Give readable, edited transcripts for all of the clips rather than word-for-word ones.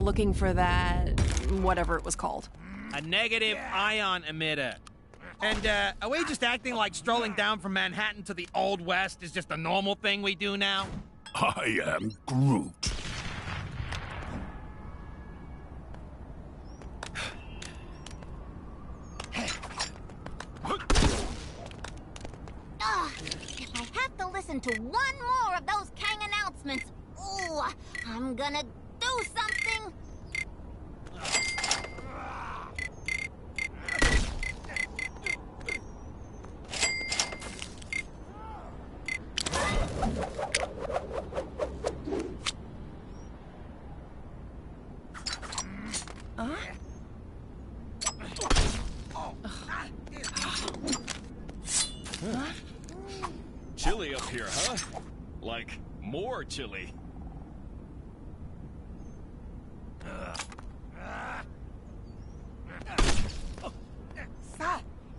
Looking for that, whatever it was called. A negative ion emitter. And, are we just acting like strolling down from Manhattan to the Old West is just a normal thing we do now? I am Groot. If I have to listen to one more of those Kang announcements, ooh, I'm gonna do something. Chilly up here, huh? Like, more chilly. So,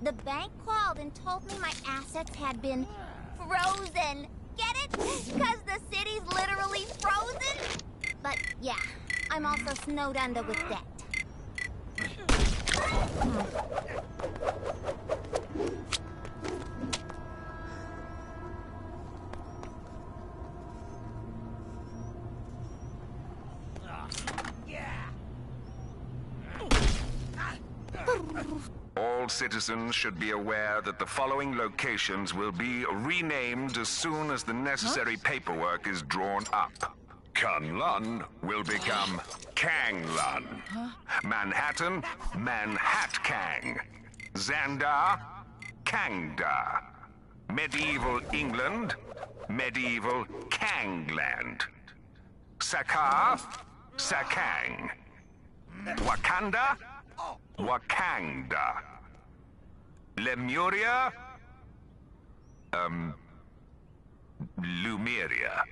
the bank called and told me my assets had been frozen. Get it? Because the city's literally frozen? But yeah, I'm also snowed under with debt. All citizens should be aware that the following locations will be renamed as soon as the necessary paperwork is drawn up. Kunlun will become Kanglun. Manhattan, Manhatkang. Xandar, Kangda. Medieval England, Medieval Kangland. Sakaar, Sakang. Wakanda, Wakanda. Lemuria, Lumeria.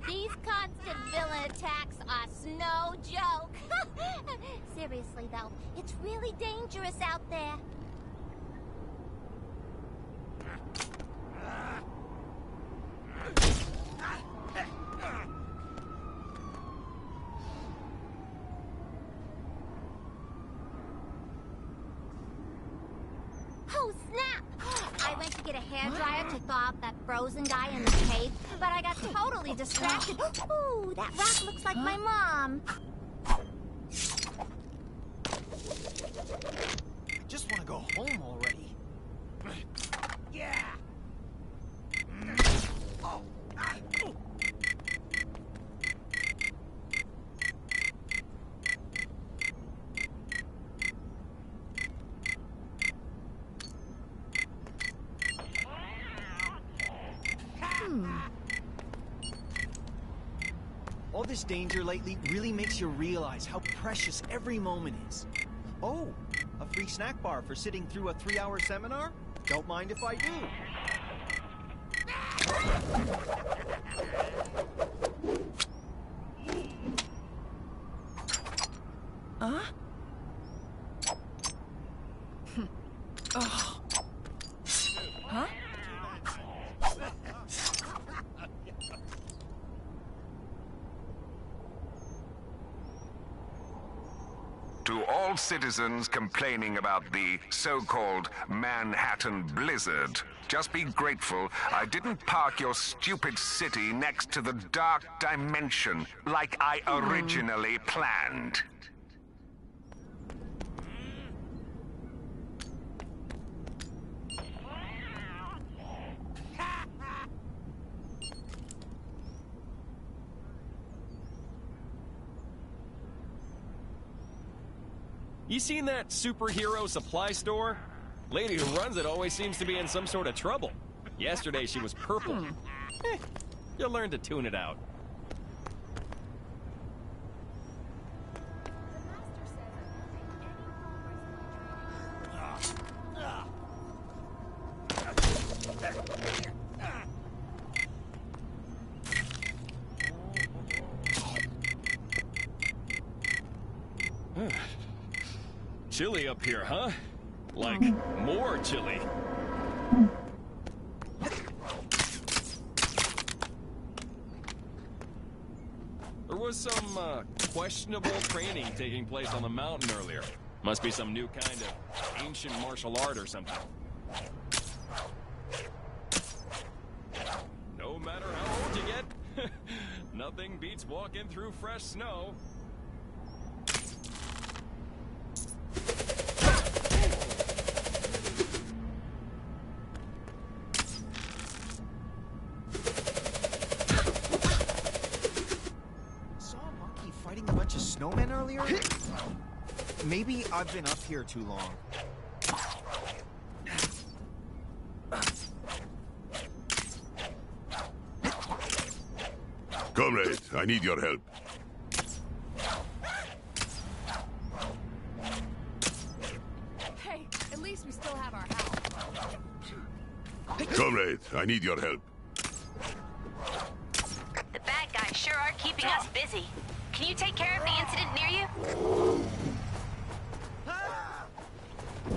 These constant villain attacks are no joke. Seriously, though, it's really dangerous out there. Oh, snap! I went to get a hairdryer to thaw out that frozen guy in the cave, but I got totally distracted. Ooh, that rock looks like my mom. Just want to go home already. Yeah! All this danger lately really makes you realize how precious every moment is. Oh, a free snack bar for sitting through a 3-hour seminar? Don't mind if I do. Oh. Huh? To all citizens complaining about the so-called Manhattan blizzard, just be grateful I didn't park your stupid city next to the dark dimension like I originally planned. You seen that superhero supply store? Lady who runs it always seems to be in some sort of trouble. Yesterday she was purple. You'll learn to tune it out. Chilly up here, huh? Like, more chilly. was some questionable training taking place on the mountain earlier. Must be some new kind of ancient martial art or something. No matter how old you get, nothing beats walking through fresh snow. Saw a monkey fighting a bunch of snowmen earlier? Maybe I've been up here too long. Comrade, I need your help. Hey, at least we still have our house. Comrade, I need your help. The bad guys sure are keeping us busy. Can you take care of the incident near you?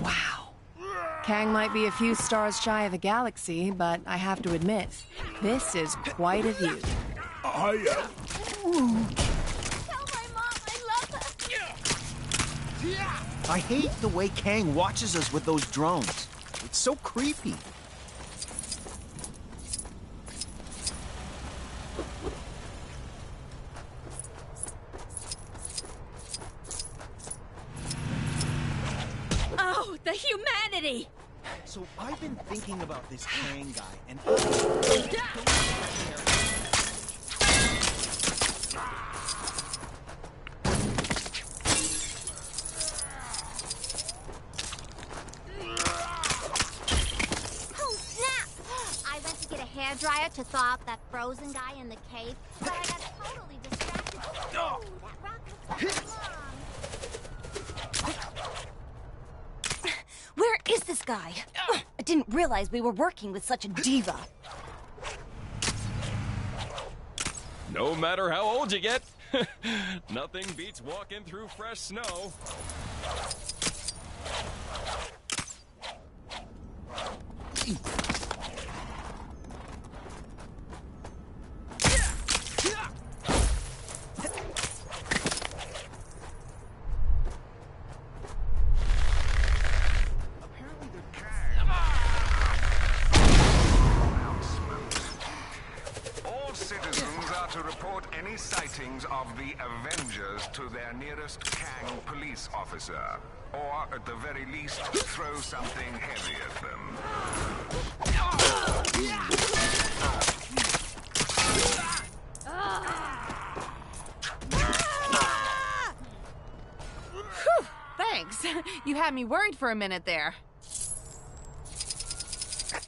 Wow. Kang might be a few stars shy of a galaxy, but I have to admit, this is quite a view. I am Tell my mom I love her. I hate the way Kang watches us with those drones. It's so creepy. Oh, the humanity! So I've been thinking about this Kang guy, and Oh, snap! I went to get a hairdryer to thaw out that frozen guy in the cave, but I got totally distracted. Oh, that rock looks like my mom. Where is this guy? I didn't realize we were working with such a diva. No matter how old you get, nothing beats walking through fresh snow. All citizens are to report any sightings of the Avengers to their nearest Kang police officer. Or, at the very least, throw something heavy at them. Thanks. You had me worried for a minute there.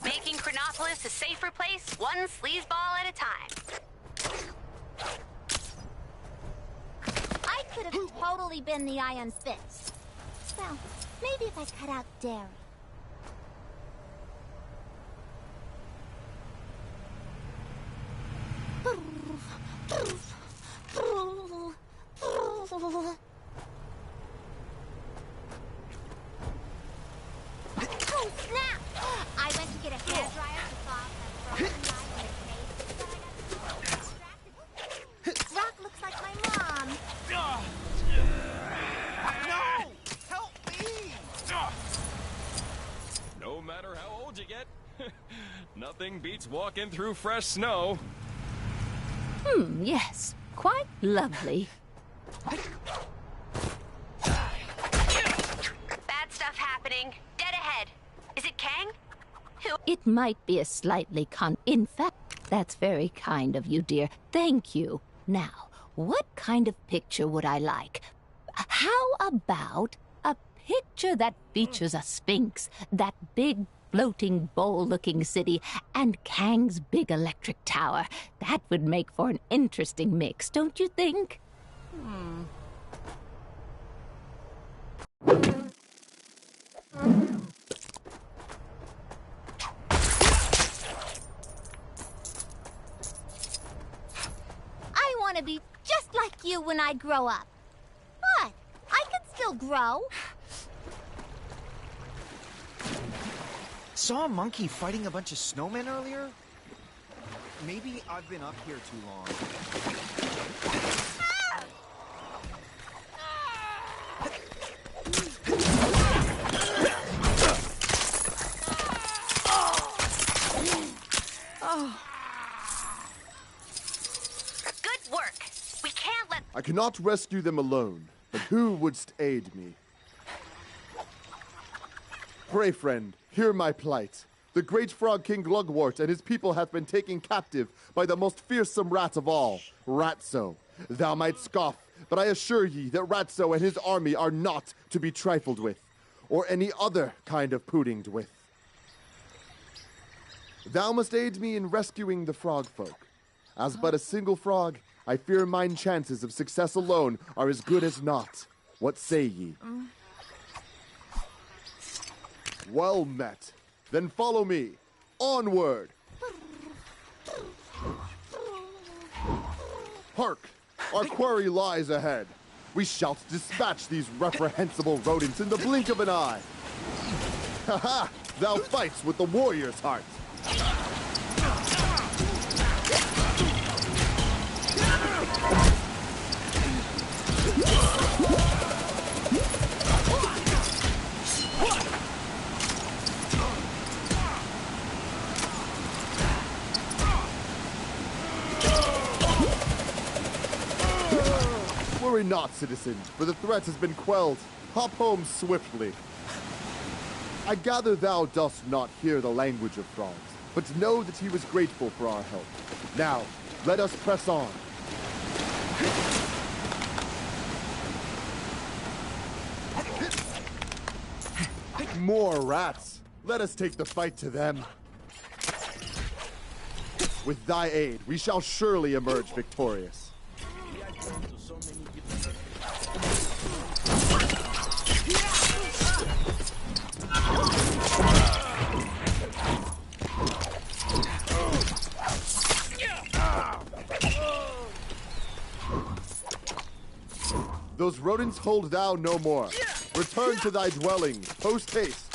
Making Chronopolis a safer place, one sleazeball at a time. I could have totally been the Iron Fist. Well, maybe if I cut out dairy. Oh, snap! I went to get a hairdryer to thaw out that frozen guy in the cave, but I got distracted. Rock looks like my mom. no! Help me! No matter how old you get, nothing beats walking through fresh snow. Yes, quite lovely. Bad stuff happening. Dead ahead. Is it Kang? Who? It might be a slightly In fact, that's very kind of you, dear. Thank you. Now, what kind of picture would I like? How about a picture that features a sphinx, that big floating bowl-looking city, and Kang's big electric tower? That would make for an interesting mix, don't you think? I want to be just like you when I grow up. But I can still grow. Saw a monkey fighting a bunch of snowmen earlier? Maybe I've been up here too long. Ah! Good work. We can't let... I cannot rescue them alone, but who wouldst aid me? Pray, friend, hear my plight. The great frog king Glugwort and his people hath been taken captive by the most fearsome rat of all, Ratso. Thou might scoff, but I assure ye that Ratso and his army are not to be trifled with, or any other kind of puddinged with. Thou must aid me in rescuing the frog folk. As but a single frog, I fear mine chances of success alone are as good as naught. What say ye? Well met. Then follow me. Onward! Hark! Our quarry lies ahead. We shall dispatch these reprehensible rodents in the blink of an eye. Ha ha! Thou fights with the warrior's heart. Worry not, citizen, for the threat has been quelled. Hop home swiftly. I gather thou dost not hear the language of frogs, but know that he was grateful for our help. Now, let us press on. More rats. Let us take the fight to them. With thy aid, we shall surely emerge victorious. Those rodents hold thou no more. Return to thy dwelling, post haste.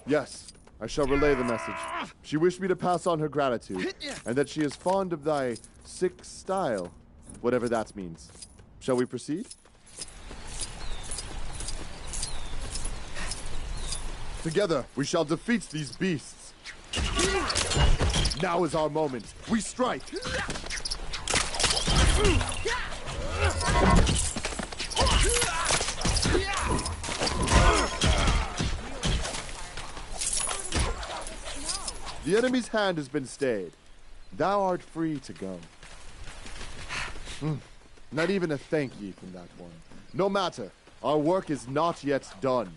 Yes, I shall relay the message. She wished me to pass on her gratitude, and that she is fond of thy sick style, whatever that means. Shall we proceed? Together, we shall defeat these beasts. Now is our moment. We strike! The enemy's hand has been stayed. Thou art free to go. Not even a thank ye from that one. No matter, our work is not yet done.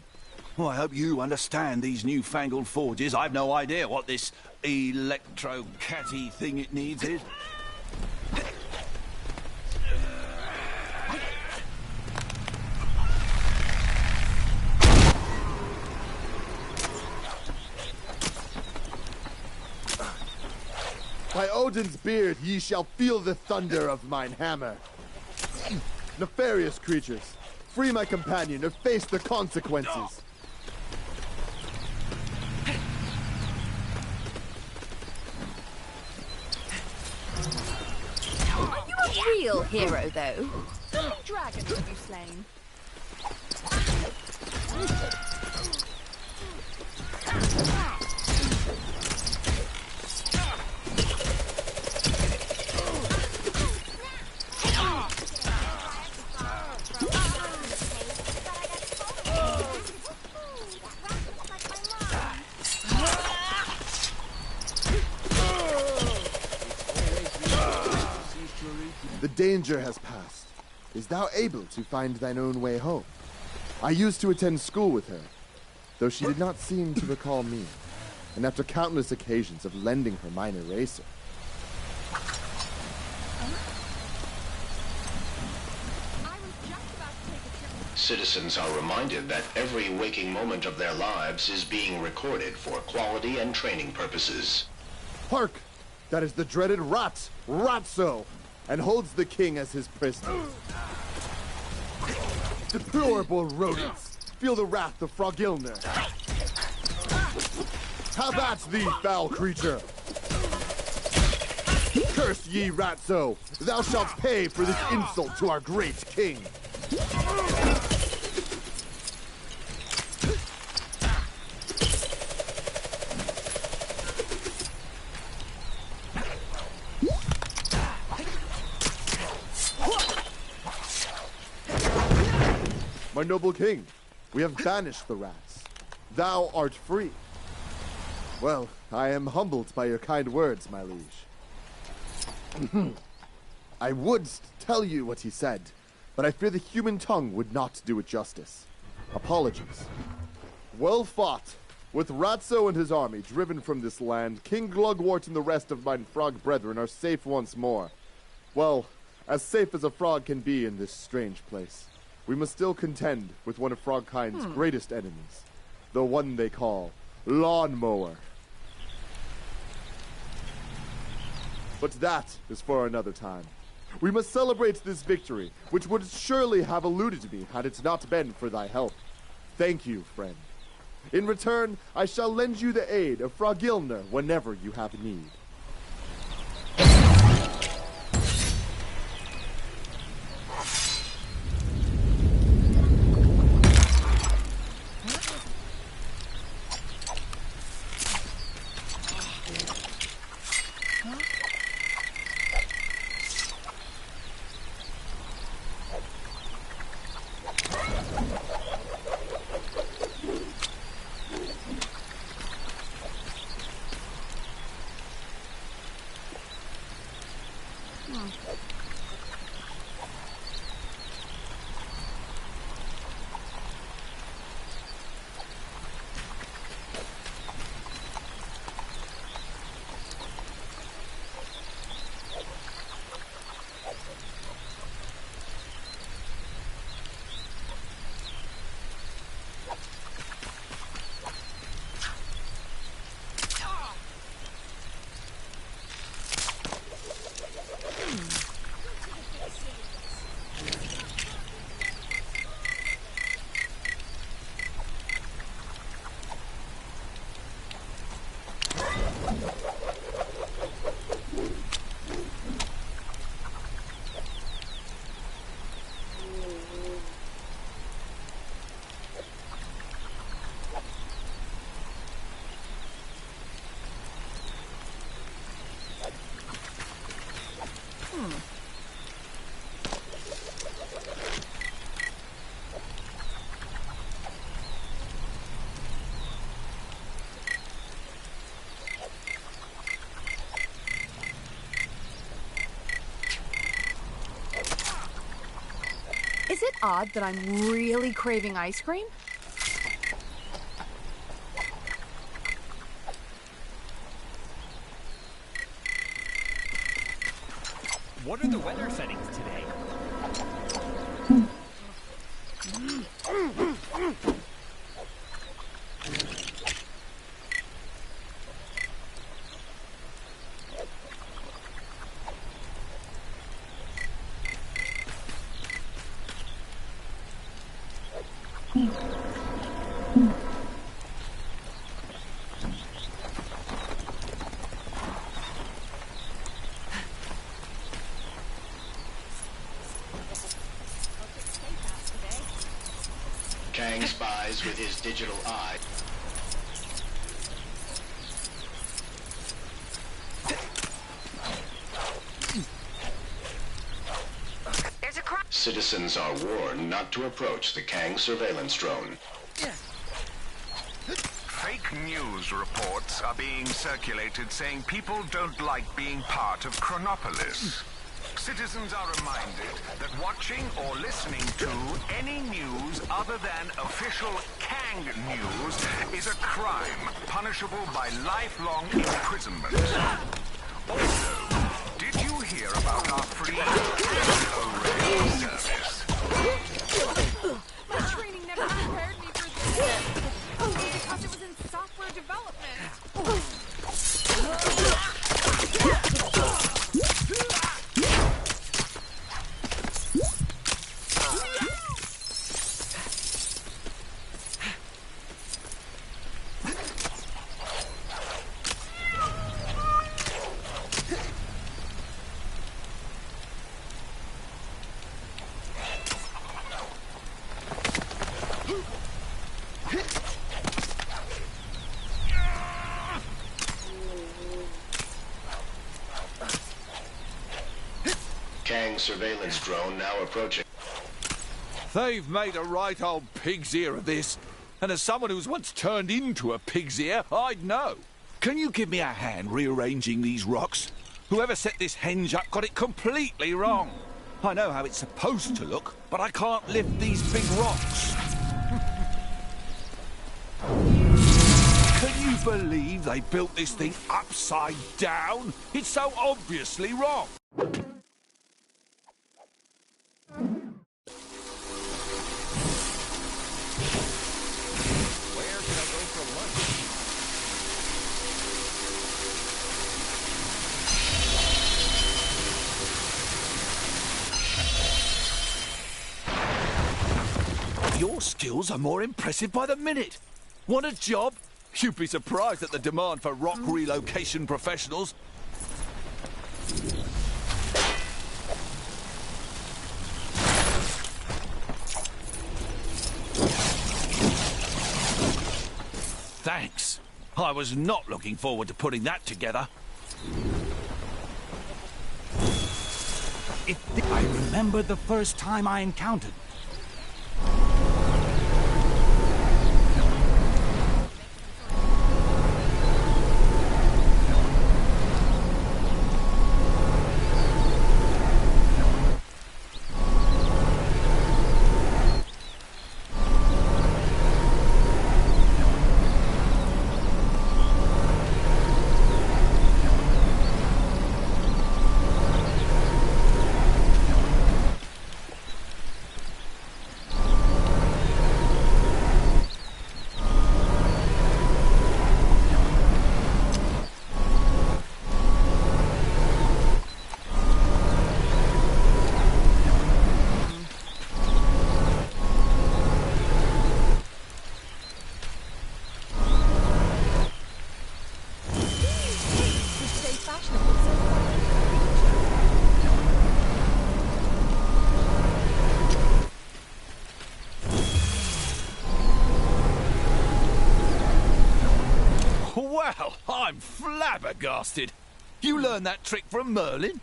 Well, I hope you understand these newfangled forges. I've no idea what this electro-catty thing it needs is. By Odin's beard, ye shall feel the thunder of mine hammer. Nefarious creatures, free my companion or face the consequences. Are you a real hero, though? How many dragons have you slain? The danger has passed. Is thou able to find thine own way home? I used to attend school with her, though she did not seem to recall me, and after countless occasions of lending her mine eraser. Citizens are reminded that every waking moment of their lives is being recorded for quality and training purposes. Hark! That is the dreaded Rat, Ratso, and holds the king as his prisoner. Deplorable rodents! Feel the wrath of Frogilner. Have at thee, foul creature! Curse ye, Ratso! Thou shalt pay for this insult to our great king! My noble king, we have banished the rats. Thou art free. Well, I am humbled by your kind words, my liege. I would tell you what he said, but I fear the human tongue would not do it justice. Apologies. Well fought. With Ratso and his army driven from this land, King Glugwort and the rest of mine frog brethren are safe once more. Well, as safe as a frog can be in this strange place. We must still contend with one of Frogkind's greatest enemies, the one they call Lawnmower. But that is for another time. We must celebrate this victory, which would surely have eluded me had it not been for thy help. Thank you, friend. In return, I shall lend you the aid of Frogilner whenever you have need. Is it odd that I'm really craving ice cream? What are the weather settings today? Kang spies with his digital eye. Citizens are warned not to approach the Kang surveillance drone. Fake news reports are being circulated saying people don't like being part of Chronopolis. Citizens are reminded that watching or listening to any news other than official Kang news is a crime punishable by lifelong imprisonment. Also, did you hear about our free rail service? My training never prepared me for this. Because it was in software development. Kang surveillance drone now approaching. They've made a right old pig's ear of this. And as someone who's once turned into a pig's ear, I'd know. Can you give me a hand rearranging these rocks? Whoever set this henge up got it completely wrong. I know how it's supposed to look, but I can't lift these big rocks. Can you believe they built this thing upside down? It's so obviously wrong. Your skills are more impressive by the minute. Want a job? You'd be surprised at the demand for rock relocation professionals. Thanks. I was not looking forward to putting that together. I remember the first time I encountered. Well, I'm flabbergasted. You learned that trick from Merlin?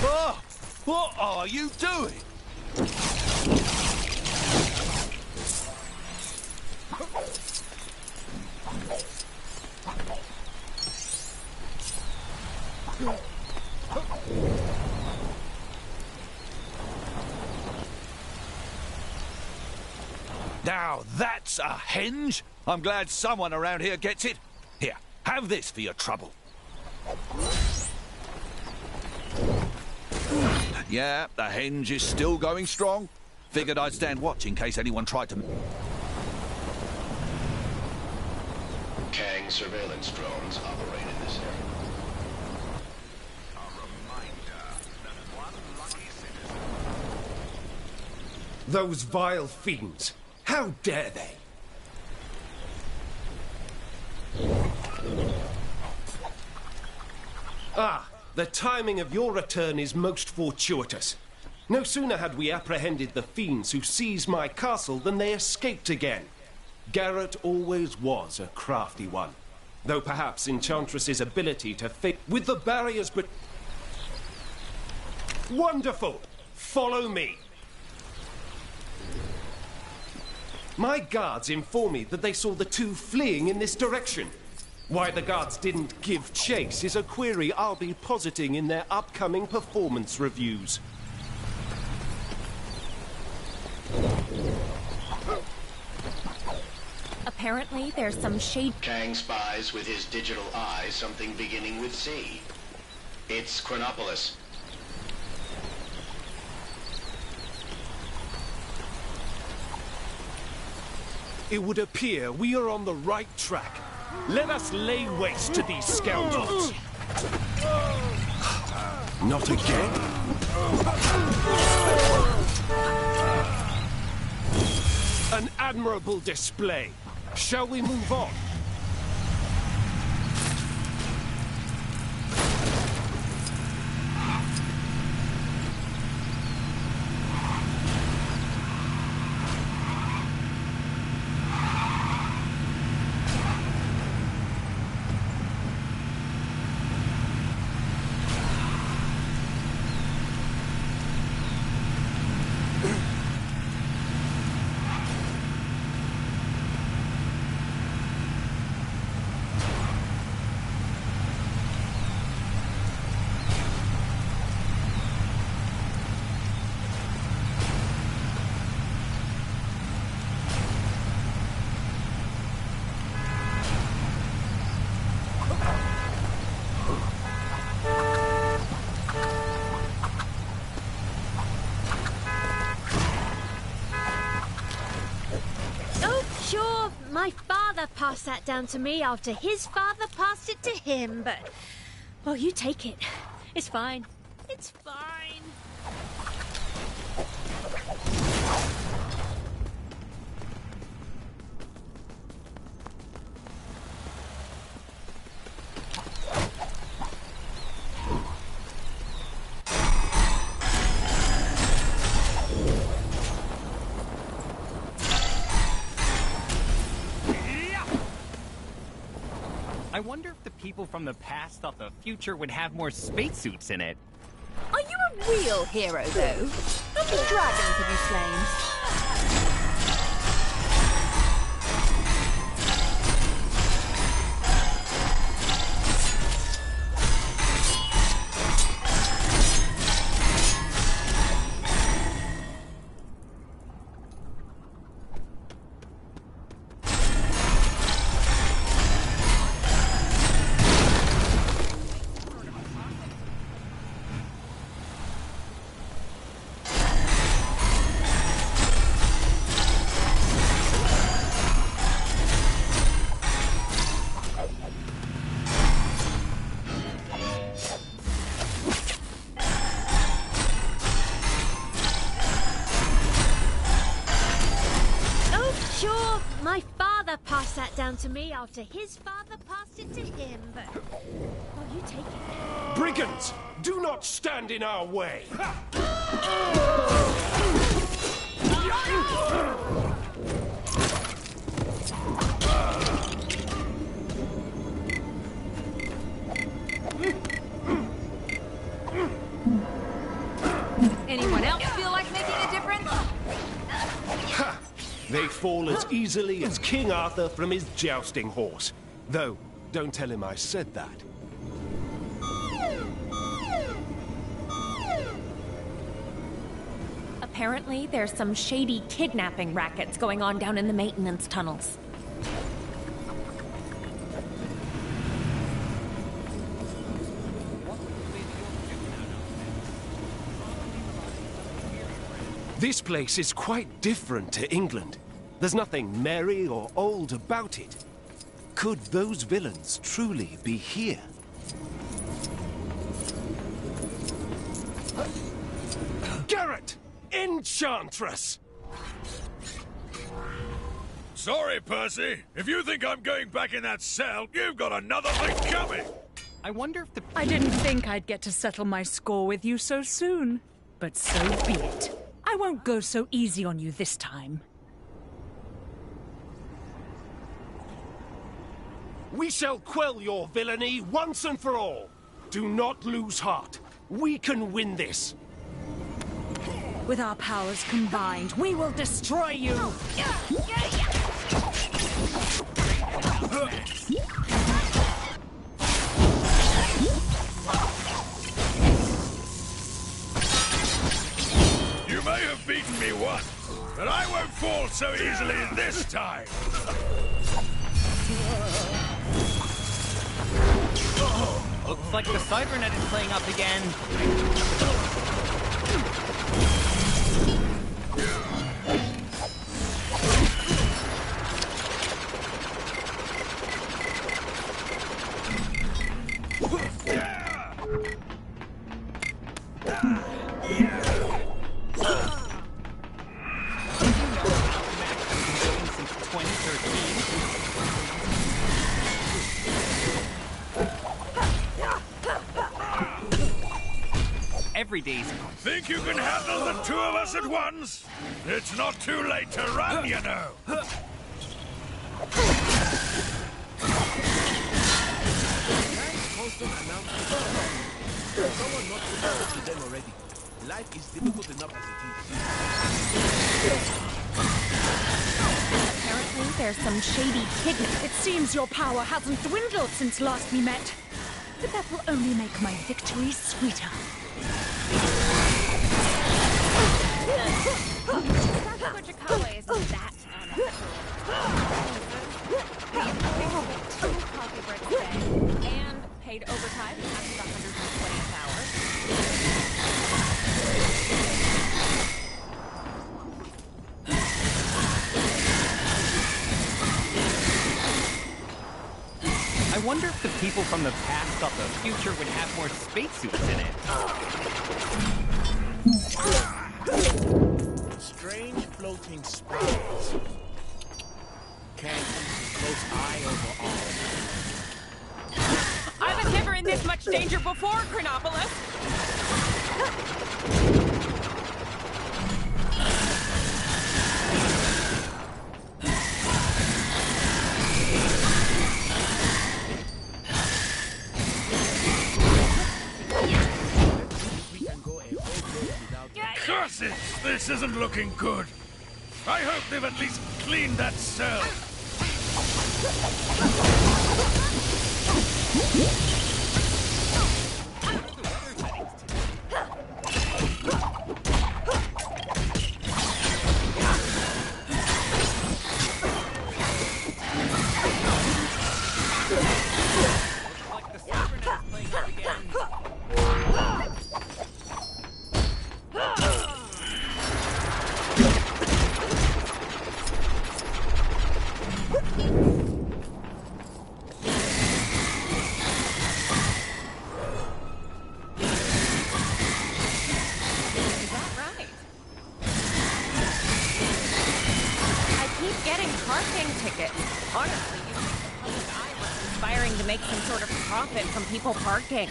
Oh, what are you doing? Now that's a henge. I'm glad someone around here gets it. Here, have this for your trouble. Yeah, the henge is still going strong. Figured I'd stand watch in case anyone tried to... Kang surveillance drones operate in this area. Those vile fiends! How dare they! Ah, the timing of your return is most fortuitous. No sooner had we apprehended the fiends who seized my castle than they escaped again. Garrett always was a crafty one, though perhaps Enchantress's ability to fit with the barriers but... Wonderful! Follow me! My guards inform me that they saw the two fleeing in this direction. Why the guards didn't give chase is a query I'll be positing in their upcoming performance reviews. Apparently, there's some shade... Kang spies with his digital eye something beginning with C. It's Chronopolis. It would appear we are on the right track. Let us lay waste to these scoundrels. Not again. An admirable display. Shall we move on? father passed that down to me after his father passed it to him, but... Well, you take it. It's fine. It's fine. I wonder if the people from the past thought the future would have more spacesuits in it. Are you a real hero, though? How many dragons have you slain? To me after his father passed it to him, but... Well, you take it. Brigands! Do not stand in our way! Anyone else feel like making a difference? They fall as easily as King Arthur from his jousting horse. Though, don't tell him I said that. Apparently, there's some shady kidnapping rackets going on down in the maintenance tunnels. This place is quite different to England. There's nothing merry or old about it. Could those villains truly be here? Garrett! Enchantress! Sorry, Percy. If you think I'm going back in that cell, you've got another thing coming. I wonder if the... I didn't think I'd get to settle my score with you so soon. But so be it. I won't go so easy on you this time. We shall quell your villainy once and for all. Do not lose heart. We can win this. With our powers combined, we will destroy you! You may have beaten me once, but I won't fall so easily this time. Looks like the cybernet is playing up again. Every day's... Think you can handle the two of us at once? It's not too late to run, you know. Someone not supposed to them already. Life is difficult enough as it is. Apparently, there's some shady kidnap. It seems your power hasn't dwindled since last we met. But that will only make my victory sweeter. Chakawa isn't that two coffee breaks a day and paid overtime after the 120th hour. wonder if the people from the past thought the future would have more spacesuits in it. Strange floating spirals. Can't keep a close eye over all. I was never in this much danger before, Chronopolis. Curses! This isn't looking good. I hope they've at least cleaned that cell. People parking.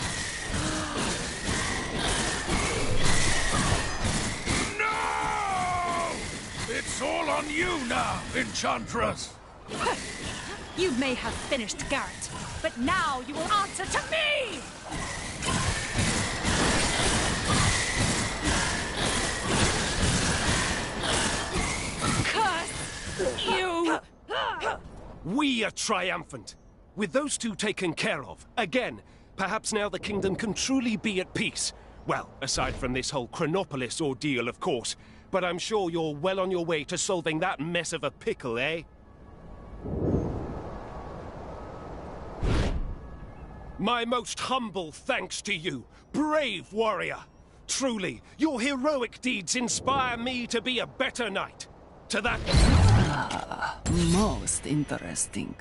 No! It's all on you now, Enchantress. You may have finished Garrett, but now you will answer to me! Curse you! We are triumphant. With those two taken care of, again, perhaps now the kingdom can truly be at peace. Well, aside from this whole Chronopolis ordeal, of course. But I'm sure you're well on your way to solving that mess of a pickle, eh? My most humble thanks to you, brave warrior. Truly, your heroic deeds inspire me to be a better knight. To that... Most interesting.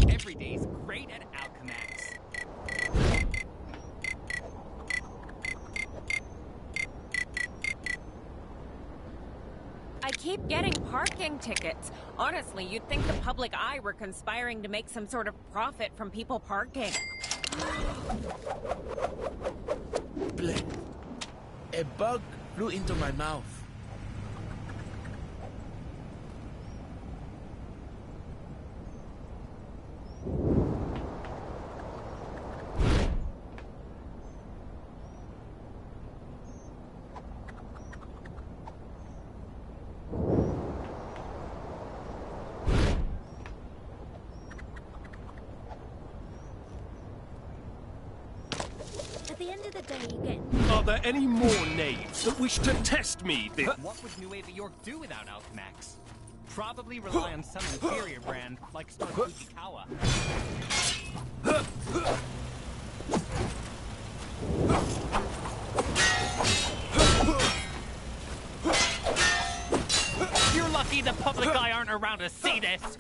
Every day's great at Alchemax. I keep getting parking tickets. Honestly, you'd think the public eye were conspiring to make some sort of profit from people parking. Bleh. A bug flew into my mouth. At the end of the day, you get... Are there any more knaves that wish to test me this... What would Nueva York do without Alchemax? Probably rely on some inferior brand, like Star Fujikawa. You're lucky the public eye aren't around to see this!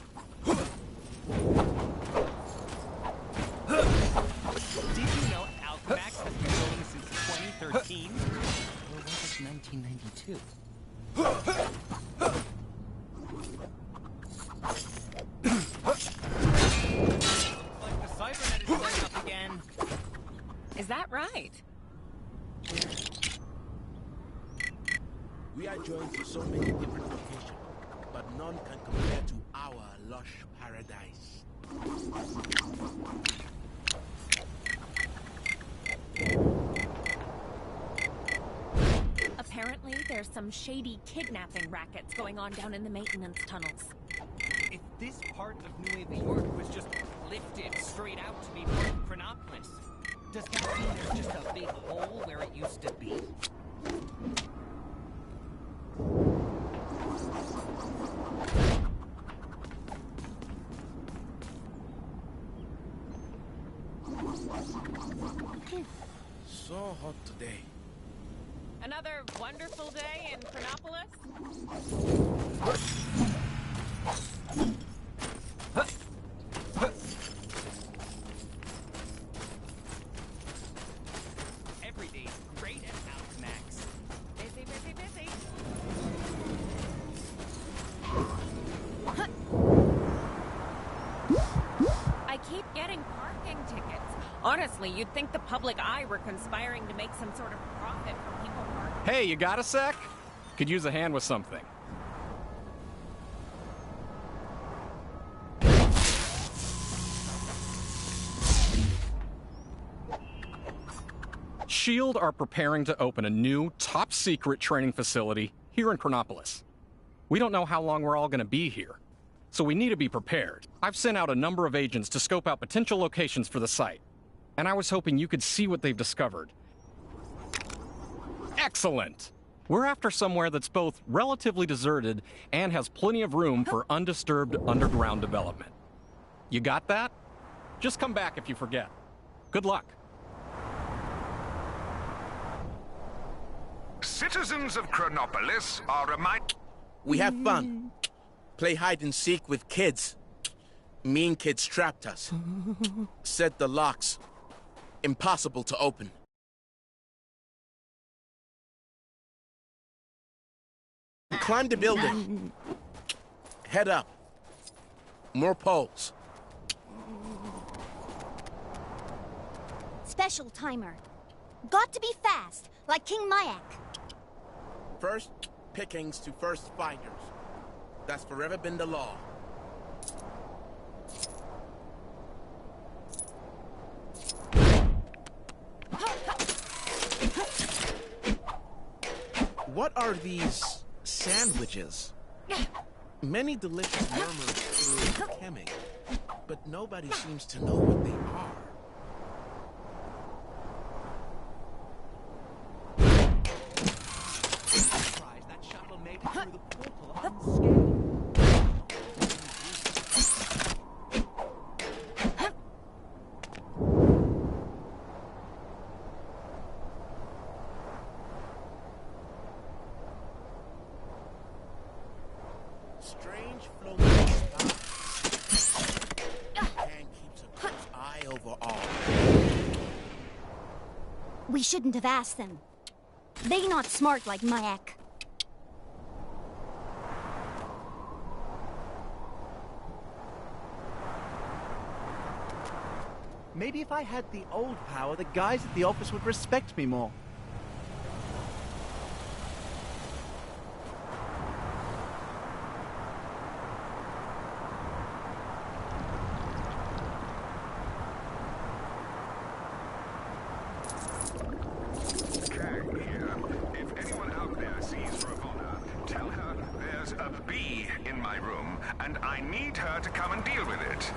Did you know Alchemax has been going since 2013? Or was it 1992? Like the Cybernet is setting up again. Is that right? We are joined to so many different locations, but none can compare to our lush paradise. Apparently, there's some shady kidnapping rackets going on down in the maintenance tunnels. If this part of Nueva York was just lifted straight out to be part of Chronopolis, does that mean there's just a big hole where it used to be? So hot today. Another wonderful day in Chronopolis? Honestly, you'd think the public eye were conspiring to make some sort of profit from people parking. Hey, you got a sec? Could use a hand with something. SHIELD are preparing to open a new, top-secret training facility here in Chronopolis. We don't know how long we're all going to be here, so we need to be prepared. I've sent out a number of agents to scope out potential locations for the site, and I was hoping you could see what they've discovered. Excellent! We're after somewhere that's both relatively deserted and has plenty of room for undisturbed underground development. You got that? Just come back if you forget. Good luck. Citizens of Chronopolis are We have fun. Play hide and seek with kids. Mean kids trapped us. Set the locks. Impossible to open. Climb the building. Head up. More poles. Special timer. Got to be fast, like King Mayak. First pickings to first finders. That's forever been the law. What are these sandwiches? Many delicious murmurs through Hemming, but nobody seems to know what they are. That shuttle made it through the portal unscathed. Strange floating stars. Man keeps a close eye over all. We shouldn't have asked them. They not smart like Mayak. Maybe if I had the old power, the guys at the office would respect me more. If anyone out there sees Ravonna, tell her there's a bee in my room, and I need her to come and deal with it.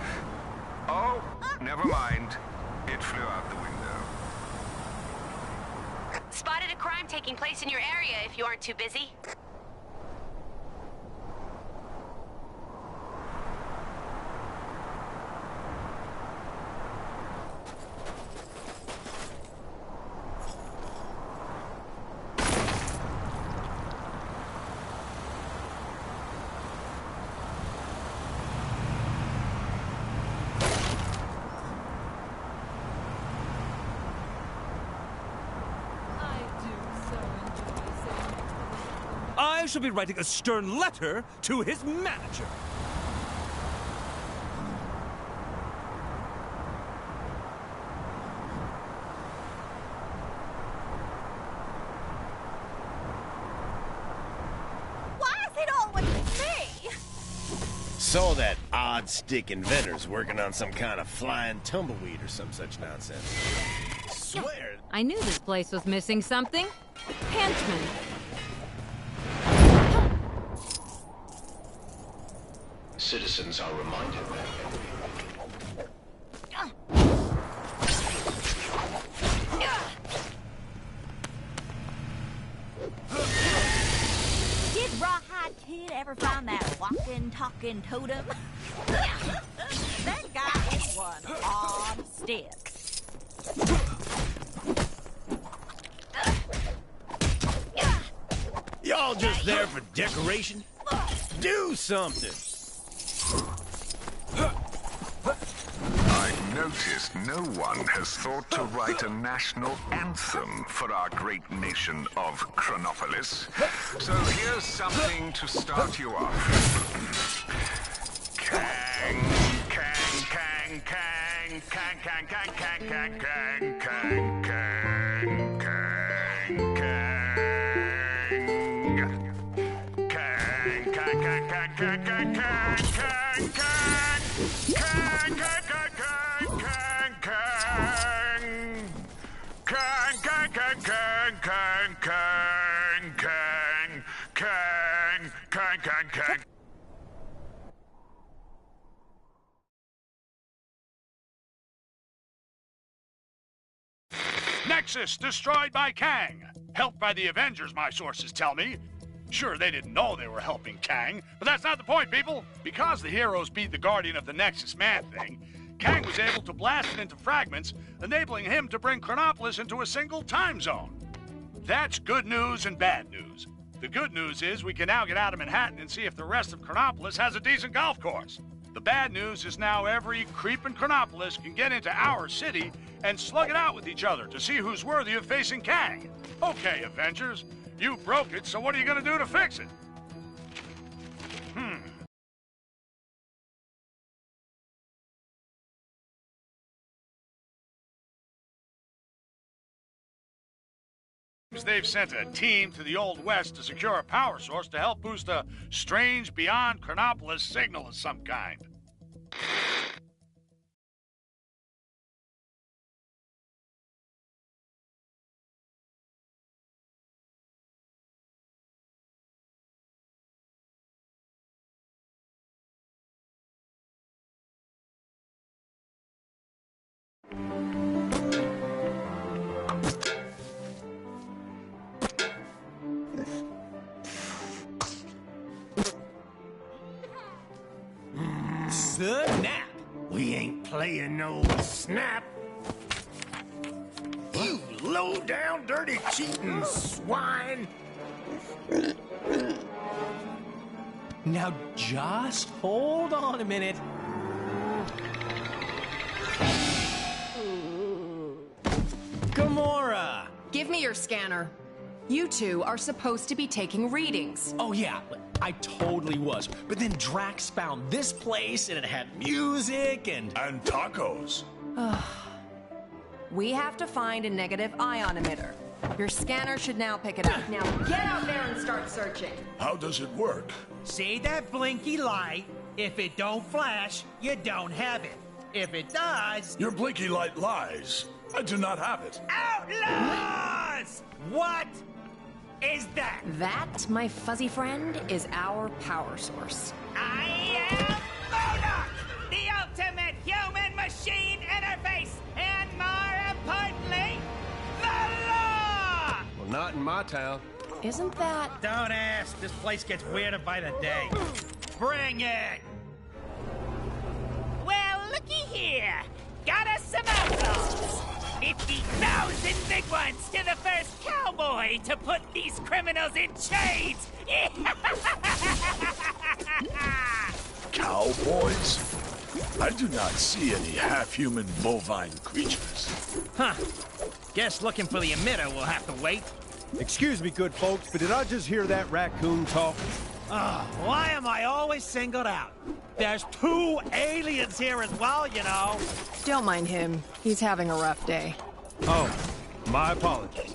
Oh, never mind. It flew out the window. Spotted a crime taking place in your area if you aren't too busy. I shall be writing a stern letter to his manager. Why is it always me? Saw that odd stick inventor's working on some kind of flying tumbleweed or some such nonsense. Swear. I knew this place was missing something. Henchman. Citizens are reminded that Did Rawhide Kid ever find that walking, talking totem? That guy is one on stick. Y'all just there for decoration? Do something! I've noticed no one has thought to write a national anthem for our great nation of Chronopolis. So here's something to start you off. Kang, kang, kang, kang. Nexus destroyed by Kang. Helped by the Avengers, my sources tell me. Sure, they didn't know they were helping Kang, but that's not the point, people. Because the heroes beat the Guardian of the Nexus Man-Thing, Kang was able to blast it into fragments, enabling him to bring Chronopolis into a single time zone. That's good news and bad news. The good news is we can now get out of Manhattan and see if the rest of Chronopolis has a decent golf course. The bad news is now every creep in Chronopolis can get into our city and slug it out with each other to see who's worthy of facing Kang. Okay, Avengers, you broke it, so what are you gonna do to fix it? They've sent a team to the Old West to secure a power source to help boost a strange beyond Chronopolis signal of some kind. Snap? We ain't playing no snap. You low-down, dirty, cheating swine. Now just hold on a minute. Gamora! Give me your scanner. You two are supposed to be taking readings. Oh yeah, I totally was. But then Drax found this place and it had music and tacos. We have to find a negative ion emitter. Your scanner should now pick it up. Now get out there and start searching. How does it work? See that blinky light? If it don't flash, you don't have it. If it does... Your blinky light lies. I do not have it. Outlaws! What is that? That, my fuzzy friend, is our power source. I am Modok, the ultimate human-machine interface, and more importantly, the law! Well, not in my town. Isn't that... Don't ask. This place gets weirder by the day. Bring it! Well, looky here. Got us some outlaws. 50,000 big ones to the first cowboy to put these criminals in chains! Cowboys? I do not see any half-human bovine creatures. Huh. Guess looking for the emitter will have to wait. Excuse me, good folks, but did I just hear that raccoon talk? Why am I always singled out? There's 2 aliens here as well, you know. Don't mind him. He's having a rough day. Oh, my apologies.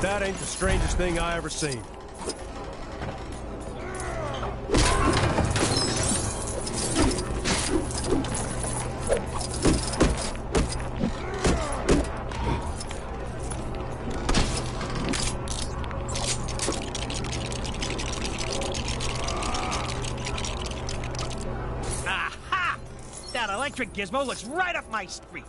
That ain't the strangest thing I ever seen. electric gizmo looks right up my street.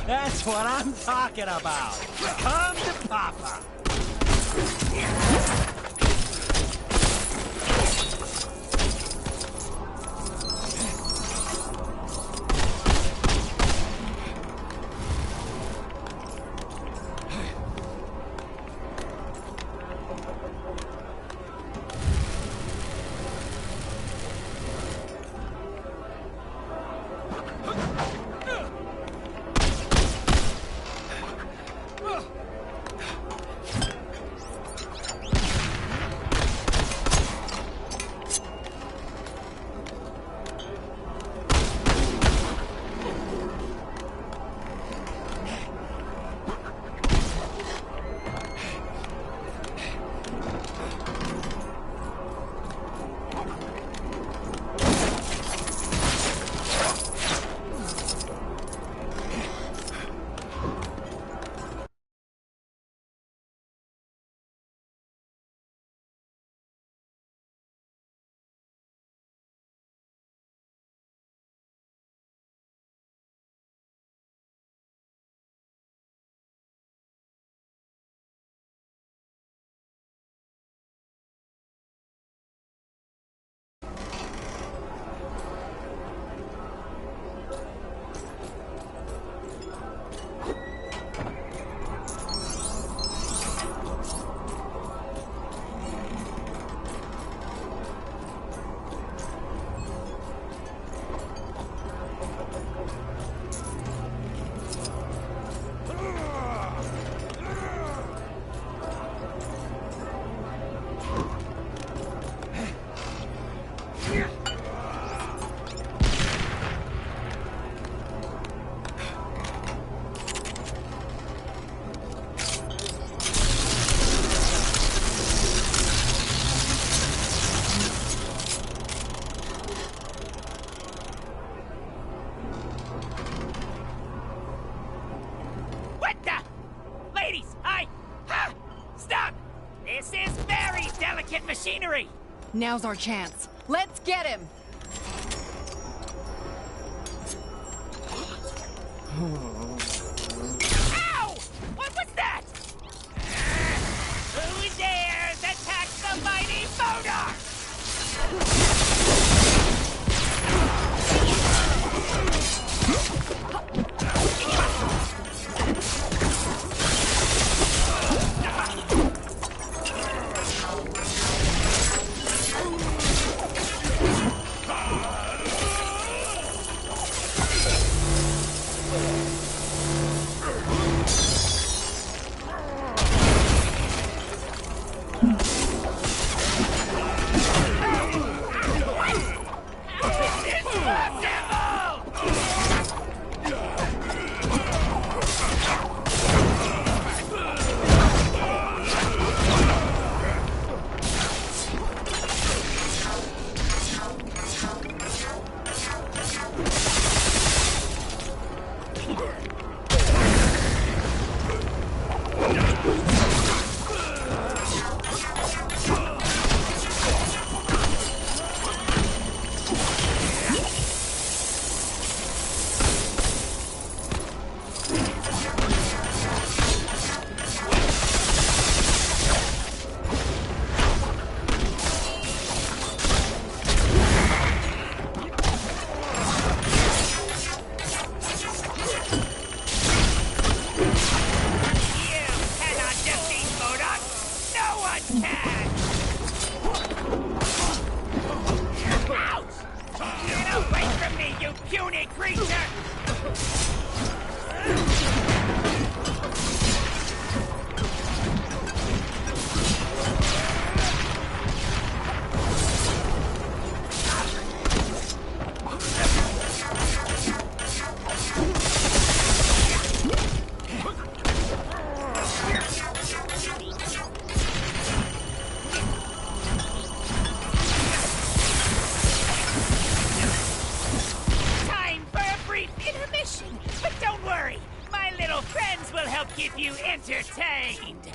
That's what I'm talking about. Come to Papa. Machinery! Now's our chance. Let's get him! Ow! What was that? Who dares attack the mighty monarch? I'll keep you entertained.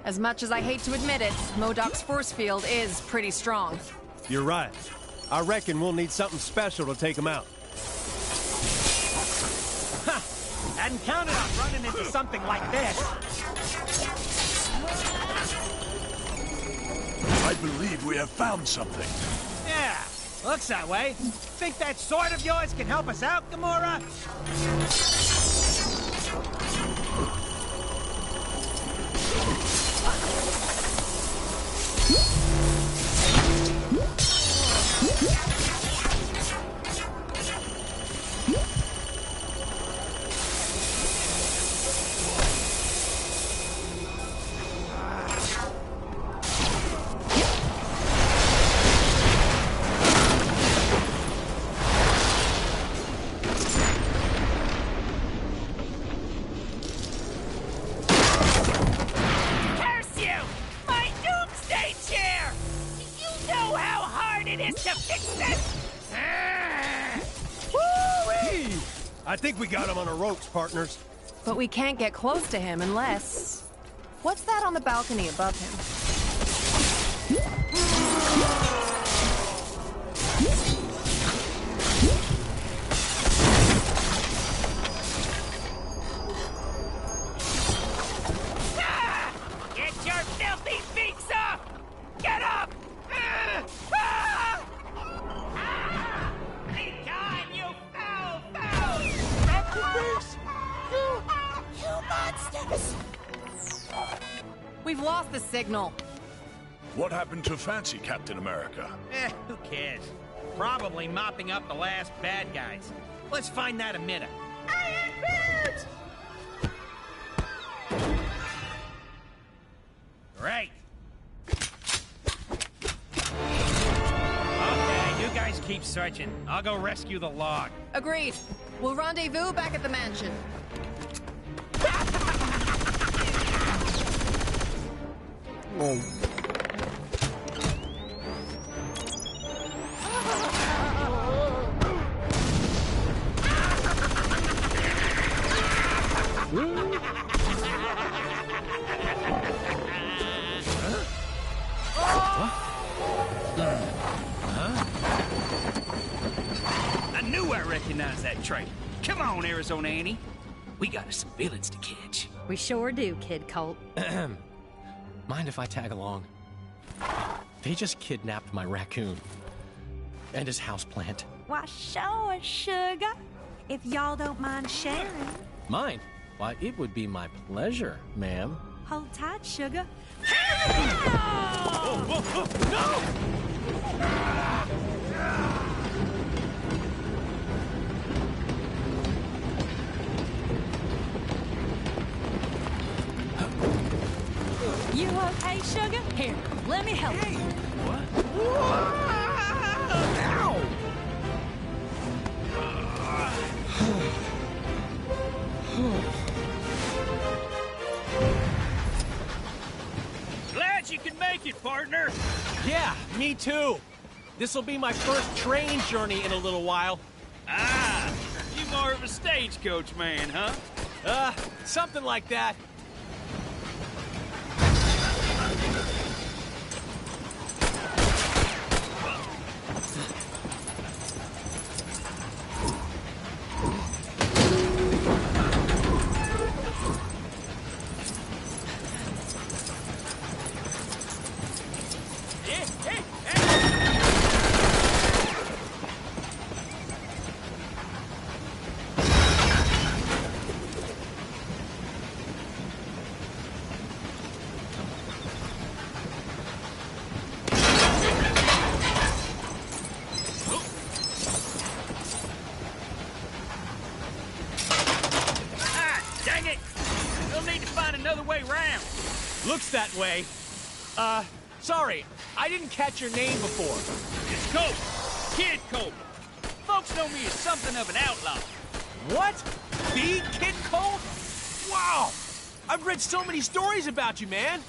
As much as I hate to admit it, MODOK's force field is pretty strong. You're right. I reckon we'll need something special to take him out. Hadn't counted on running into something like this. I believe we have found something. Yeah, looks that way. Think that sword of yours can help us out, Gamora? I think we got him on the ropes, partners. But we can't get close to him unless... What's that on the balcony above him? Get your filthy beaks off! Get up! Be gone, you foul! You monsters! We've lost the signal. What happened to Fancy Captain America? Who cares? Probably mopping up the last bad guys. Let's find that emitter. Iron Boot! Great. Okay, you guys keep searching. I'll go rescue the log. Agreed. We'll rendezvous back at the mansion. I knew I recognized that trait. Come on, Arizona Annie. We got us some villains to catch. We sure do, Kid Colt. Mind if I tag along? They just kidnapped my raccoon. And his houseplant. Why, sure, sugar. If y'all don't mind sharing. Mine? Why, it would be my pleasure, ma'am. Hold tight, sugar. You okay, sugar? Here, let me help you. Glad you can make it, partner. Yeah, me too. This'll be my first train journey in a little while. Ah, you more of a stagecoach man, huh? Something like that. Looks that way. Sorry, I didn't catch your name before. It's Colt. Kid Colt. Folks know me as something of an outlaw. What? The Kid Colt? Wow! I've read so many stories about you, man.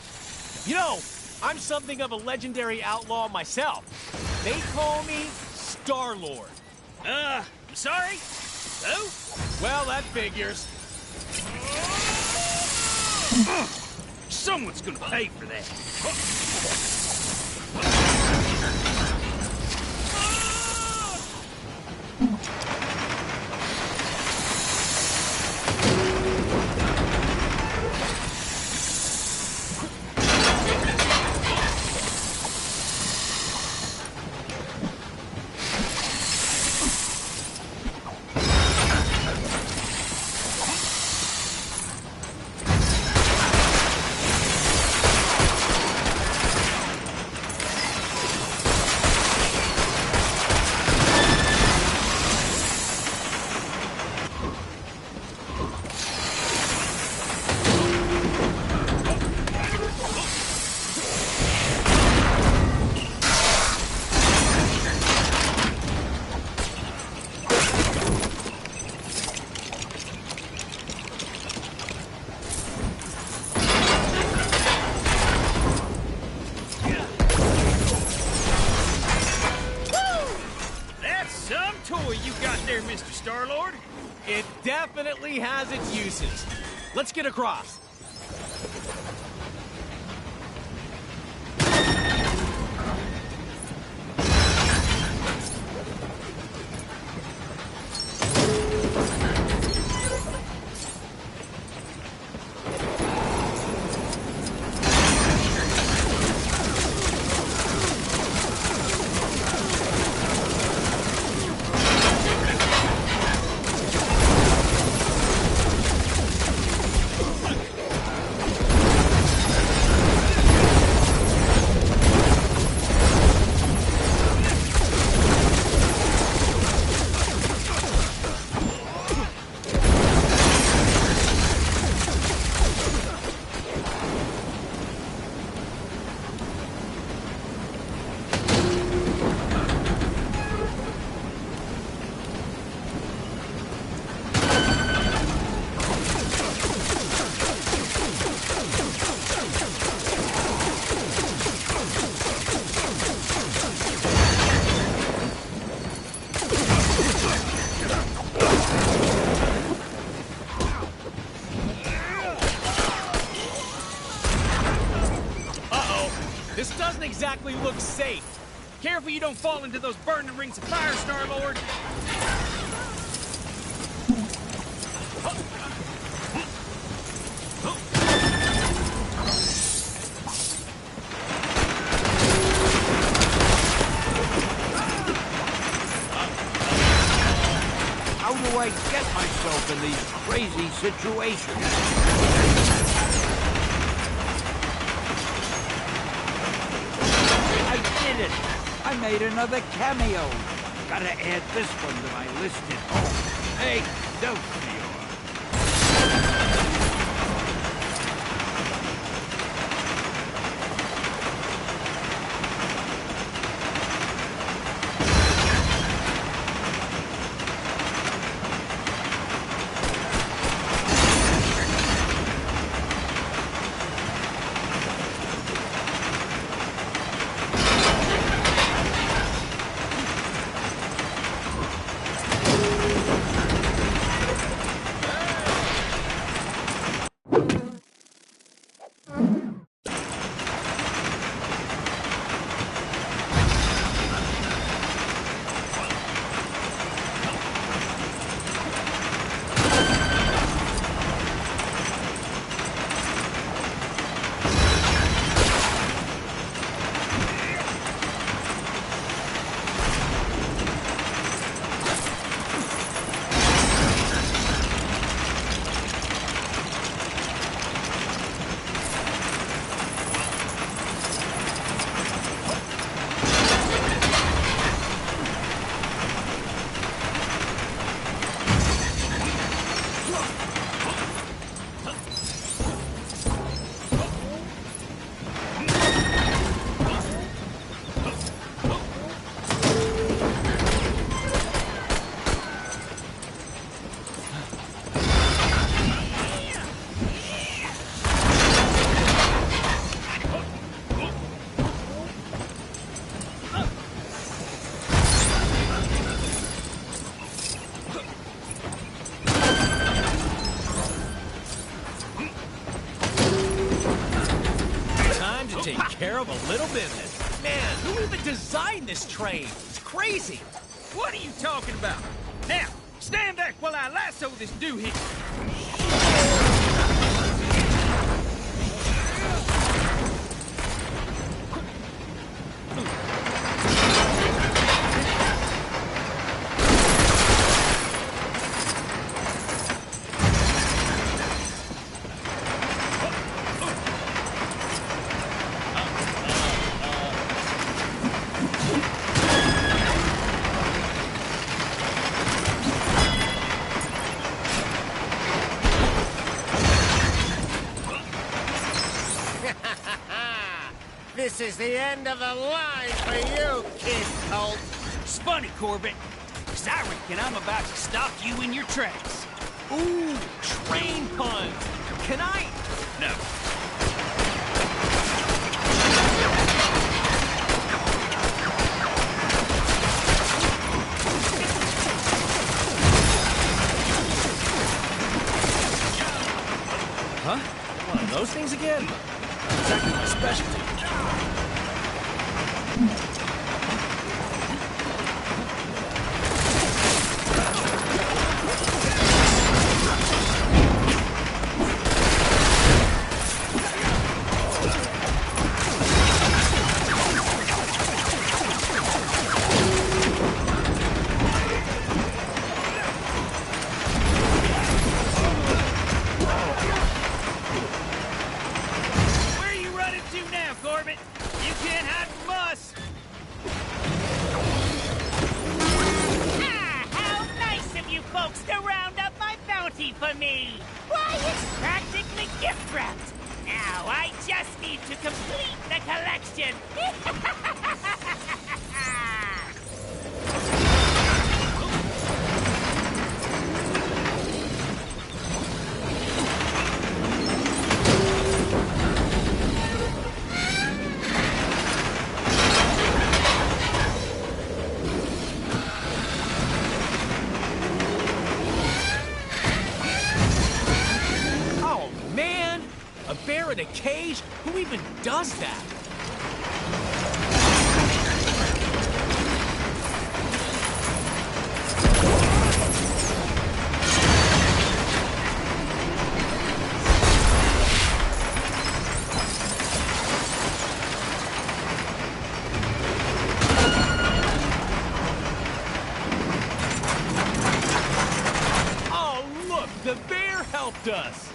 You know, I'm something of a legendary outlaw myself. They call me Star-Lord. Sorry? Who? Well, that figures. Someone's gonna pay for that. toy you got there, Mr. Star-Lord. It definitely has its uses. Let's get across. This doesn't exactly look safe. Careful you don't fall into those burning rings of fire, Star-Lord. How do I get myself in these crazy situations? I made another cameo. Gotta add this one to my list at home. Hey, don't take care of a little business. Man, who even designed this train? It's crazy. What are you talking about? Now, stand back while I lasso this doohickey. This is the end of the line for you, Kid Colt. It's funny, Corbett, because I reckon I'm about to stop you in your tracks. Ooh, train pun. Can I? No. Those things again? Exactly my specialty. For me. Why, it's practically gift wrapped. Now I just need to complete the collection. Bear in a cage? Who even does that? Oh, look! The bear helped us!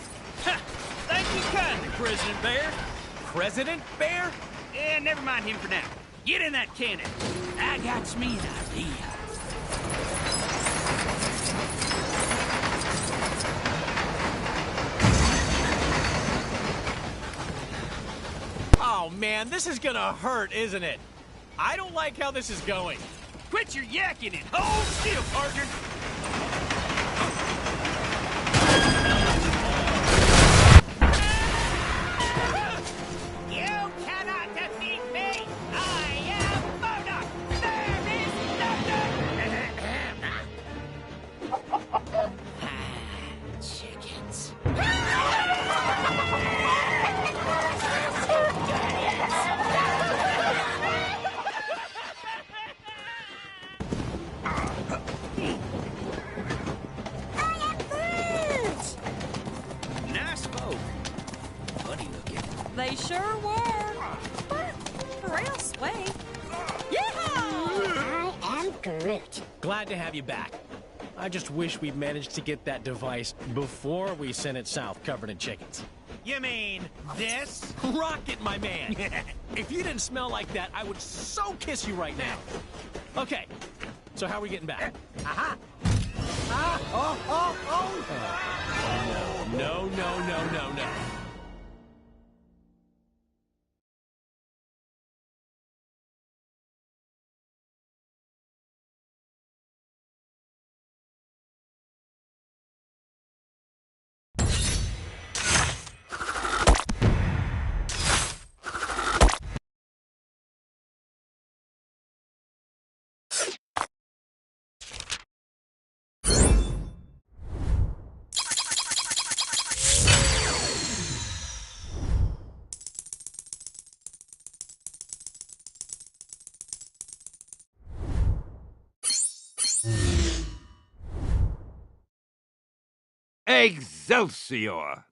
Thank you kindly, President Bear. President Bear? Yeah, never mind him for now. Get in that cannon. I got me an idea. Oh, man, this is gonna hurt, isn't it? I don't like how this is going. Quit your yakking and hold still, partner. They sure were. Real sweet. I am Groot. Glad to have you back. I just wish we'd managed to get that device before we sent it south covered in chickens. You mean this? Rocket, my man! If you didn't smell like that, I would so kiss you right now. Okay, so how are we getting back? Aha! No. Excelsior!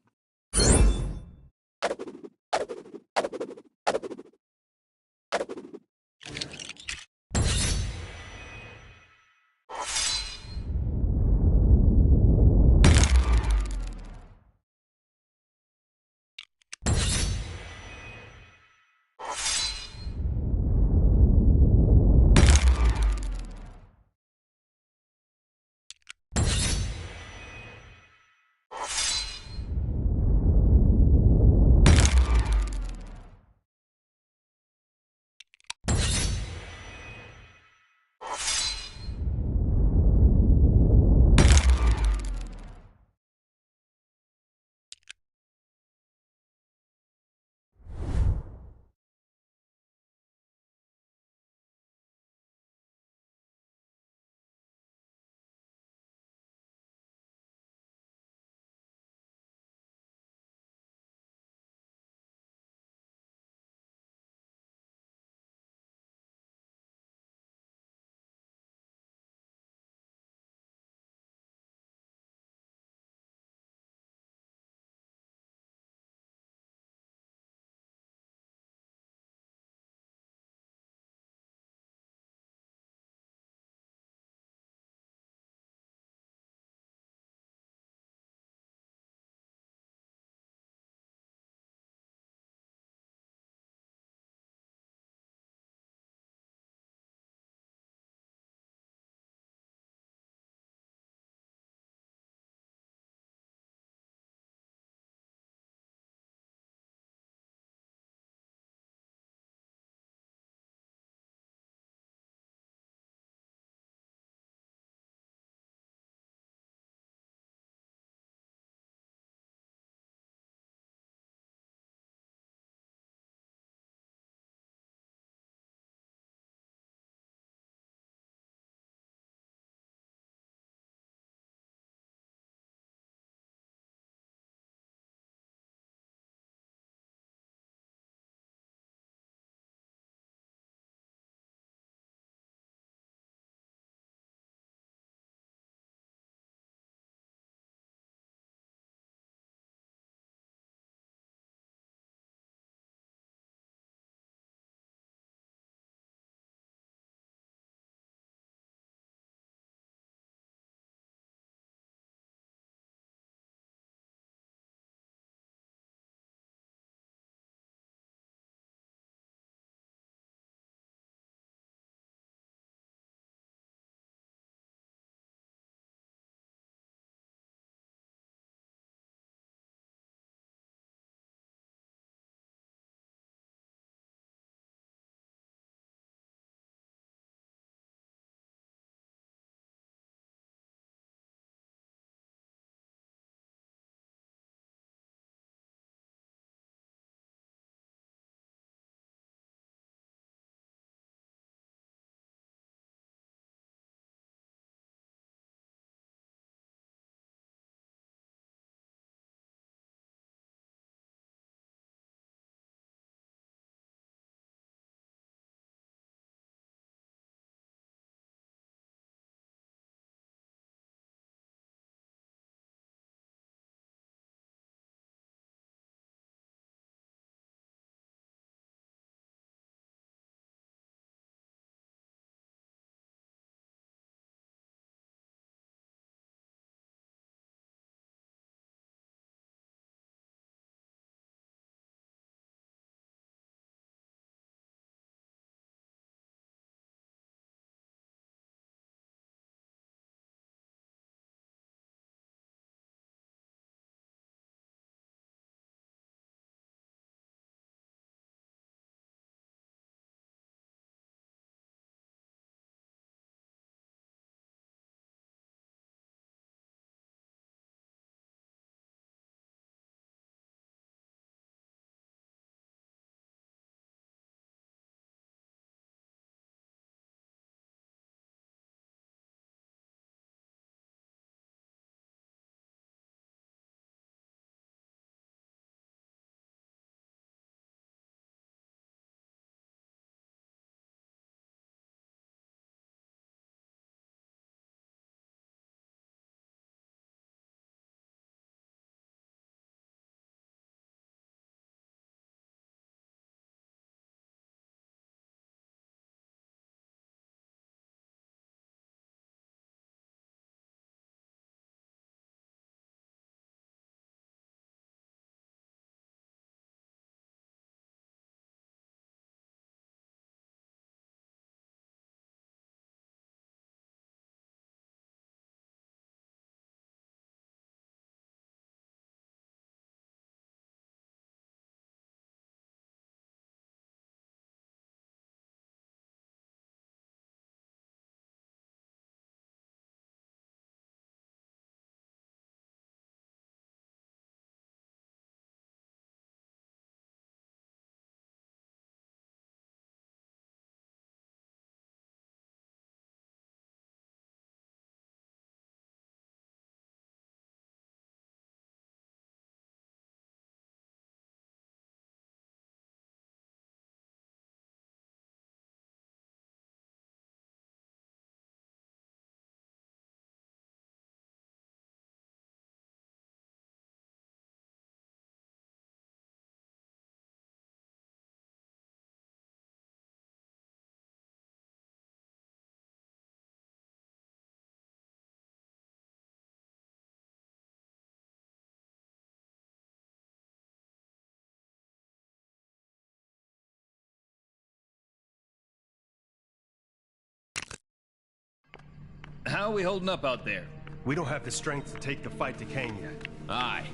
How are we holding up out there? We don't have the strength to take the fight to Kang yet. Aye.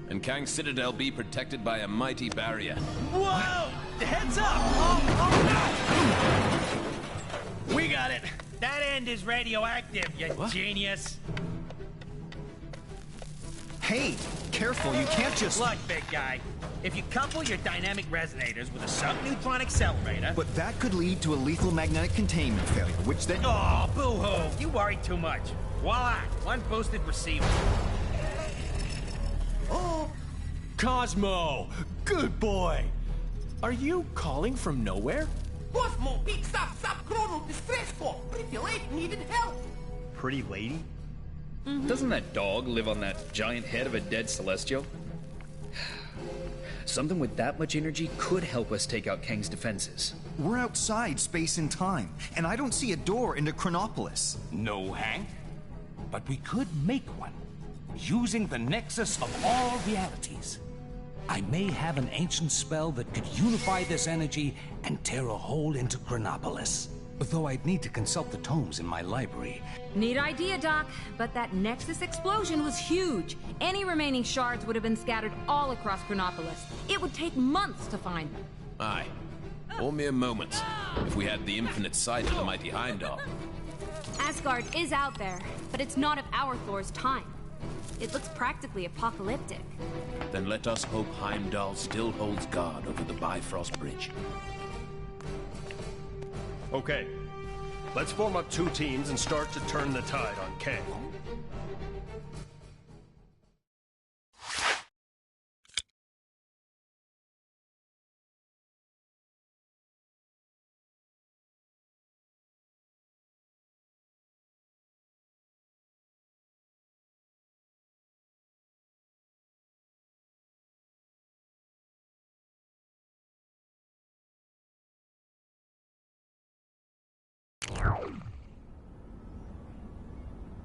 And Kang's Citadel be protected by a mighty barrier. Whoa! Heads up! Oh, We got it. That end is radioactive, you genius. Hey, careful, you can't just... Look, big guy. If you couple your dynamic resonators with a subneutron accelerator... But that could lead to a lethal magnetic containment failure, which then... Oh, boo-hoo. You worry too much. Voila, one boosted receiver. Oh, Cosmo! Good boy! Are you calling from nowhere? Cosmo, big stop, chrono, distressful. Pretty late, needed help. Pretty lady? Doesn't that dog live on that giant head of a dead Celestial? Something with that much energy could help us take out Kang's defenses. We're outside space and time, and I don't see a door into Chronopolis. No, Hank. But we could make one, using the nexus of all realities. I may have an ancient spell that could unify this energy and tear a hole into Chronopolis. Though I'd need to consult the tomes in my library. Neat idea, Doc, but that Nexus explosion was huge. Any remaining shards would have been scattered all across Chronopolis. It would take months to find them. Aye. Or mere moments, if we had the infinite sight of the mighty Heimdall. Asgard is out there, but it's not of our Thor's time. It looks practically apocalyptic. Then let us hope Heimdall still holds guard over the Bifrost Bridge. Okay. Let's form up 2 teams and start to turn the tide on Kang.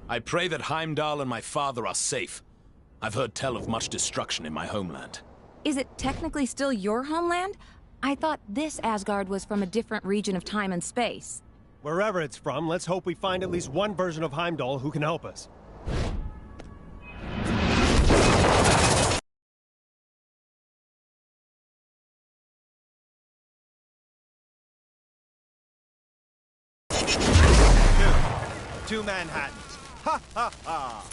I pray that Heimdall and my father are safe. I've heard tell of much destruction in my homeland. Is it technically still your homeland? I thought this Asgard was from a different region of time and space. Wherever it's from, let's hope we find at least one version of Heimdall who can help us. Two Manhattans. Ha ha ha!